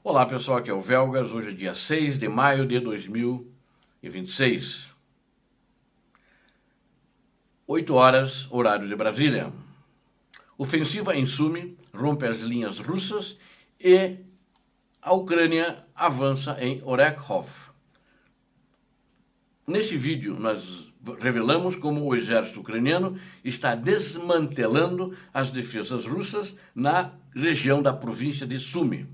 Olá pessoal, aqui é o Velgas, hoje é dia 6 de maio de 2026. 8 horas, horário de Brasília. Ofensiva em Sumi rompe as linhas russas e a Ucrânia avança em Orekhov. Neste vídeo nós revelamos como o exército ucraniano está desmantelando as defesas russas na região da província de Sumi,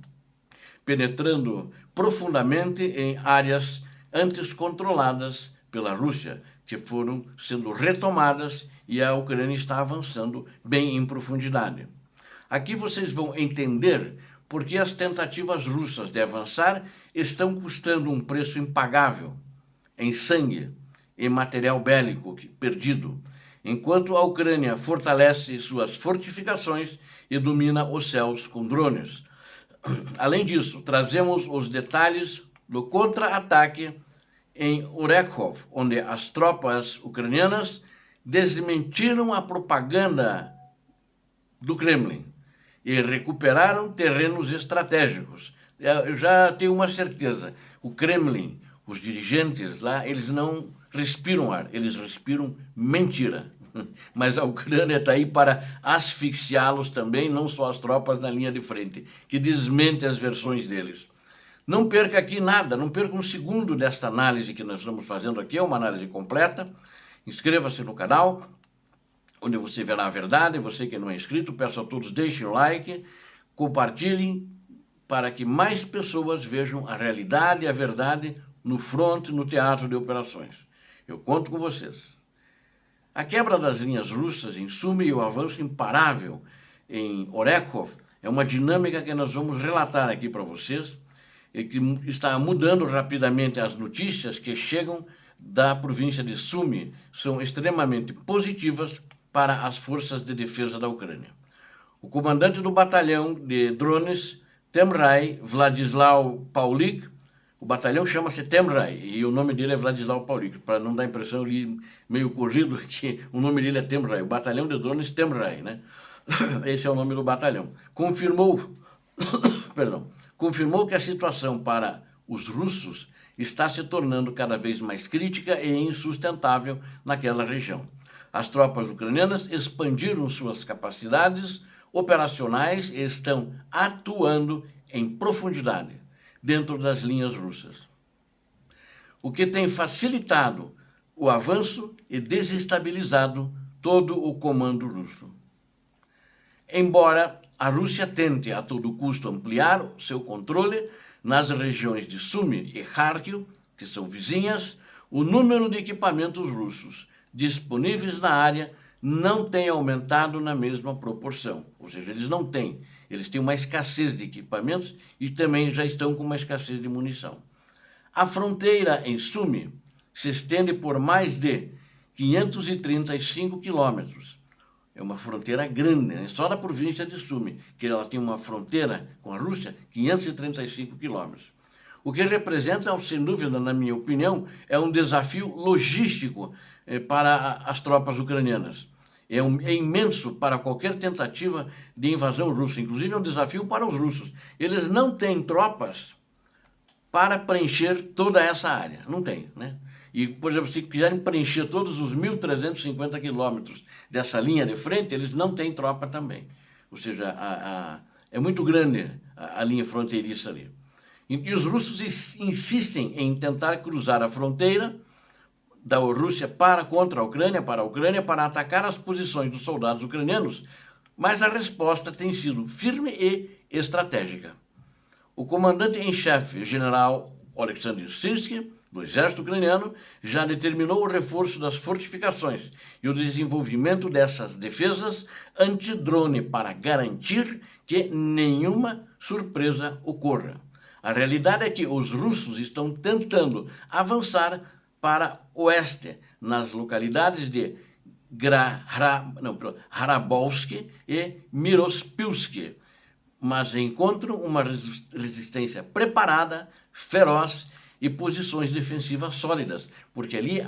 penetrando profundamente em áreas antes controladas pela Rússia, que foram sendo retomadas e a Ucrânia está avançando bem em profundidade. Aqui vocês vão entender por que as tentativas russas de avançar estão custando um preço impagável em sangue e material bélico perdido, enquanto a Ucrânia fortalece suas fortificações e domina os céus com drones. Além disso, trazemos os detalhes do contra-ataque em Orekhov, onde as tropas ucranianas desmentiram a propaganda do Kremlin e recuperaram terrenos estratégicos. Eu já tenho uma certeza, o Kremlin, os dirigentes lá, eles não respiram ar, eles respiram mentira. Mas a Ucrânia está aí para asfixiá-los também, não só as tropas na linha de frente, que desmente as versões deles. Não perca aqui nada, não perca um segundo desta análise que nós estamos fazendo aqui, é uma análise completa. Inscreva-se no canal, onde você verá a verdade. Você que não é inscrito, peço a todos, deixem o like, compartilhem, para que mais pessoas vejam a realidade e a verdade no fronte, no teatro de operações. Eu conto com vocês. A quebra das linhas russas em Sumi e o avanço imparável em Orekhov é uma dinâmica que nós vamos relatar aqui para vocês e que está mudando rapidamente. As notícias que chegam da província de Sumi são extremamente positivas para as forças de defesa da Ucrânia. O comandante do batalhão de drones, Temrai Vladislau Paulik, o batalhão chama-se Temrai e o nome dele é Vladislau Paulik, para não dar a impressão ali meio corrido que o nome dele é Temrai, o batalhão de drones Temrai, né? Esse é o nome do batalhão. Confirmou que a situação para os russos está se tornando cada vez mais crítica e insustentável naquela região. As tropas ucranianas expandiram suas capacidades operacionais e estão atuando em profundidade dentro das linhas russas, o que tem facilitado o avanço e desestabilizado todo o comando russo. Embora a Rússia tente a todo custo ampliar seu controle nas regiões de Sumi e Kharkiv, que são vizinhas, o número de equipamentos russos disponíveis na área não tem aumentado na mesma proporção. Ou seja, eles têm uma escassez de equipamentos e também já estão com uma escassez de munição. A fronteira em Sumi se estende por mais de 535 quilômetros. É uma fronteira grande, né? Só na província de Sumi, que ela tem uma fronteira com a Rússia, 535 quilômetros. O que representa, sem dúvida, na minha opinião, é um desafio logístico para as tropas ucranianas. É imenso para qualquer tentativa de invasão russa, inclusive é um desafio para os russos. Eles não têm tropas para preencher toda essa área, não tem, né? E, por exemplo, se quiserem preencher todos os 1.350 quilômetros dessa linha de frente, eles não têm tropa também. Ou seja, é muito grande a linha fronteiriça ali. E os russos insistem em tentar cruzar a fronteira da Rússia contra a Ucrânia, para atacar as posições dos soldados ucranianos, mas a resposta tem sido firme e estratégica. O comandante em chefe, general Oleksandr Syrskyi, do exército ucraniano, já determinou o reforço das fortificações e o desenvolvimento dessas defesas antidrone para garantir que nenhuma surpresa ocorra. A realidade é que os russos estão tentando avançar para o oeste, nas localidades de Hrabolsk e Mirospilsk, mas encontram uma resistência preparada, feroz e posições defensivas sólidas, porque ali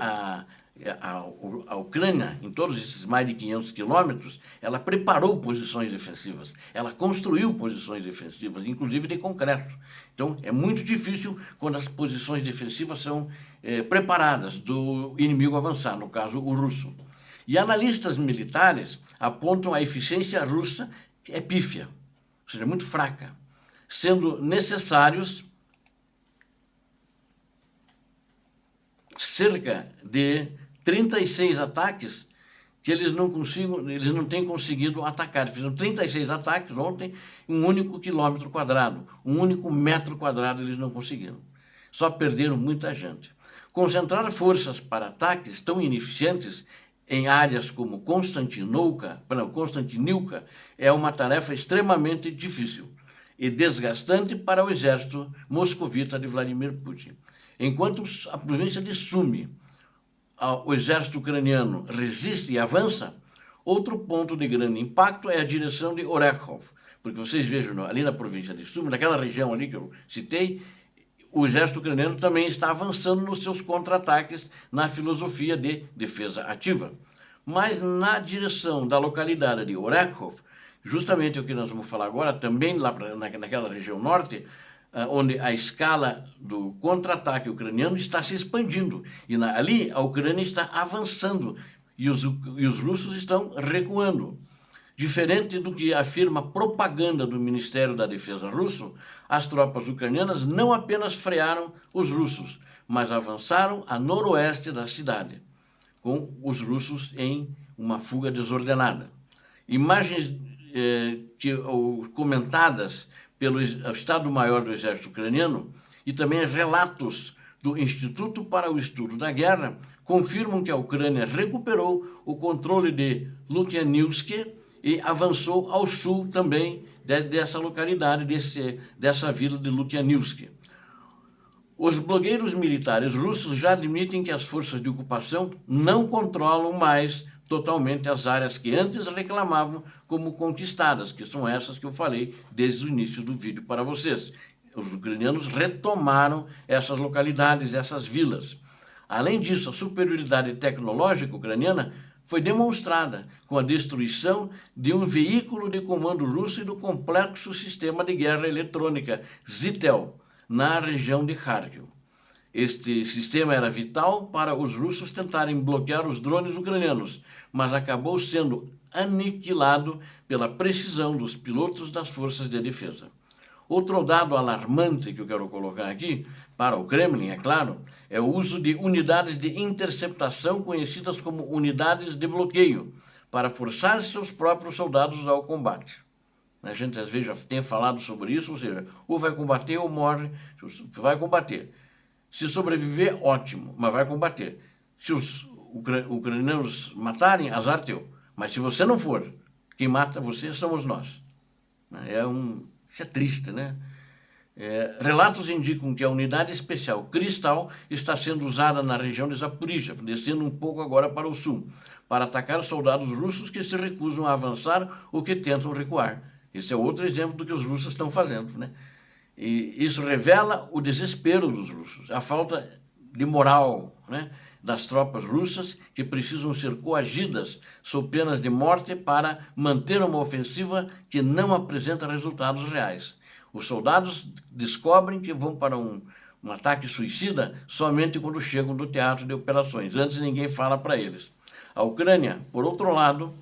A Ucrânia, em todos esses mais de 500 quilômetros, ela preparou posições defensivas, ela construiu posições defensivas, inclusive de concreto. Então, é muito difícil quando as posições defensivas são preparadas do inimigo avançar, no caso, o russo. E analistas militares apontam a eficiência russa, que é pífia, ou seja, muito fraca, sendo necessários cerca de 36 ataques que eles não têm conseguido atacar. Eles fizeram 36 ataques ontem, um único quilômetro quadrado, um único metro quadrado eles não conseguiram. Só perderam muita gente. Concentrar forças para ataques tão ineficientes em áreas como Konstantinivka é uma tarefa extremamente difícil e desgastante para o exército moscovita de Vladimir Putin. Enquanto a província de Sumy, o exército ucraniano resiste e avança, outro ponto de grande impacto é a direção de Orekhov. Porque vocês vejam, ali na província de Sumy, naquela região ali que eu citei, o exército ucraniano também está avançando nos seus contra-ataques na filosofia de defesa ativa. Mas na direção da localidade de Orekhov, justamente o que nós vamos falar agora, também lá naquela região norte, onde a escala do contra-ataque ucraniano está se expandindo. E ali a Ucrânia está avançando e os russos estão recuando. Diferente do que afirma a propaganda do Ministério da Defesa russo, as tropas ucranianas não apenas frearam os russos, mas avançaram a noroeste da cidade, com os russos em uma fuga desordenada. Imagens comentadas pelo Estado-Maior do Exército Ucraniano e também relatos do Instituto para o Estudo da Guerra confirmam que a Ucrânia recuperou o controle de Lukianivsk e avançou ao sul também dessa localidade, dessa vila de Lukianivsk. Os blogueiros militares russos já admitem que as forças de ocupação não controlam mais totalmente as áreas que antes reclamavam como conquistadas, que são essas que eu falei desde o início do vídeo para vocês. Os ucranianos retomaram essas localidades, essas vilas. Além disso, a superioridade tecnológica ucraniana foi demonstrada com a destruição de um veículo de comando russo e do complexo sistema de guerra eletrônica Zytel, na região de Kharkiv. Este sistema era vital para os russos tentarem bloquear os drones ucranianos, mas acabou sendo aniquilado pela precisão dos pilotos das forças de defesa. Outro dado alarmante que eu quero colocar aqui, para o Kremlin, é claro, é o uso de unidades de interceptação conhecidas como unidades de bloqueio, para forçar seus próprios soldados ao combate. A gente às vezes já tem falado sobre isso, ou seja, ou vai combater ou morre, vai combater. Se sobreviver, ótimo, mas vai combater. Se os ucranianos matarem, azar teu. Mas se você não for, quem mata você somos nós. Isso é triste, né? Relatos indicam que a unidade especial Cristal está sendo usada na região de Zaporizhia, descendo um pouco agora para o sul, para atacar soldados russos que se recusam a avançar ou que tentam recuar. Esse é outro exemplo do que os russos estão fazendo, né? E isso revela o desespero dos russos, a falta de moral, né, das tropas russas que precisam ser coagidas sob penas de morte para manter uma ofensiva que não apresenta resultados reais. Os soldados descobrem que vão para um ataque suicida somente quando chegam do teatro de operações. Antes ninguém fala para eles. A Ucrânia, por outro lado,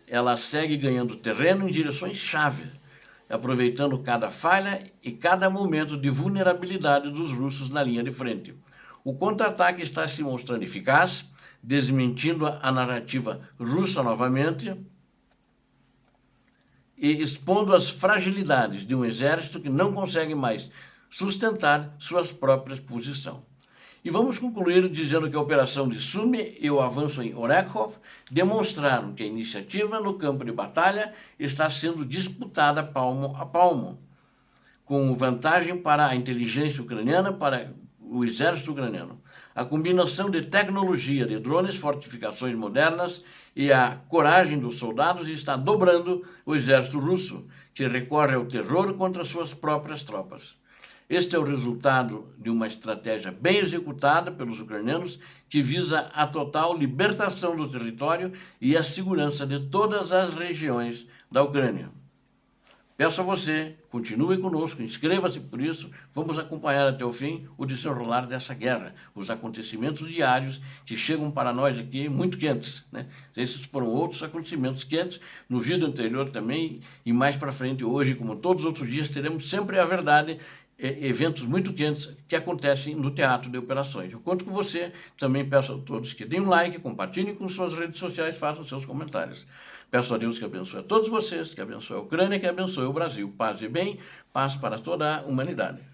ela segue ganhando terreno em direções-chave, aproveitando cada falha e cada momento de vulnerabilidade dos russos na linha de frente. O contra-ataque está se mostrando eficaz, desmentindo a narrativa russa novamente e expondo as fragilidades de um exército que não consegue mais sustentar suas próprias posições. E vamos concluir dizendo que a operação de Sumy e o avanço em Orekhov demonstraram que a iniciativa no campo de batalha está sendo disputada palmo a palmo, com vantagem para a inteligência ucraniana, para o exército ucraniano. A combinação de tecnologia de drones, fortificações modernas e a coragem dos soldados está dobrando o exército russo, que recorre ao terror contra suas próprias tropas. Este é o resultado de uma estratégia bem executada pelos ucranianos que visa a total libertação do território e a segurança de todas as regiões da Ucrânia. Peço a você, continue conosco, inscreva-se por isso, vamos acompanhar até o fim o desenrolar dessa guerra, os acontecimentos diários que chegam para nós aqui muito quentes, né? Esses foram outros acontecimentos quentes no vídeo anterior também, e mais para frente hoje, como todos os outros dias, teremos sempre a verdade, eventos muito quentes que acontecem no teatro de operações. Eu conto com você, também peço a todos que deem um like, compartilhem com suas redes sociais, façam seus comentários. Peço a Deus que abençoe a todos vocês, que abençoe a Ucrânia, que abençoe o Brasil. Paz e bem, paz para toda a humanidade.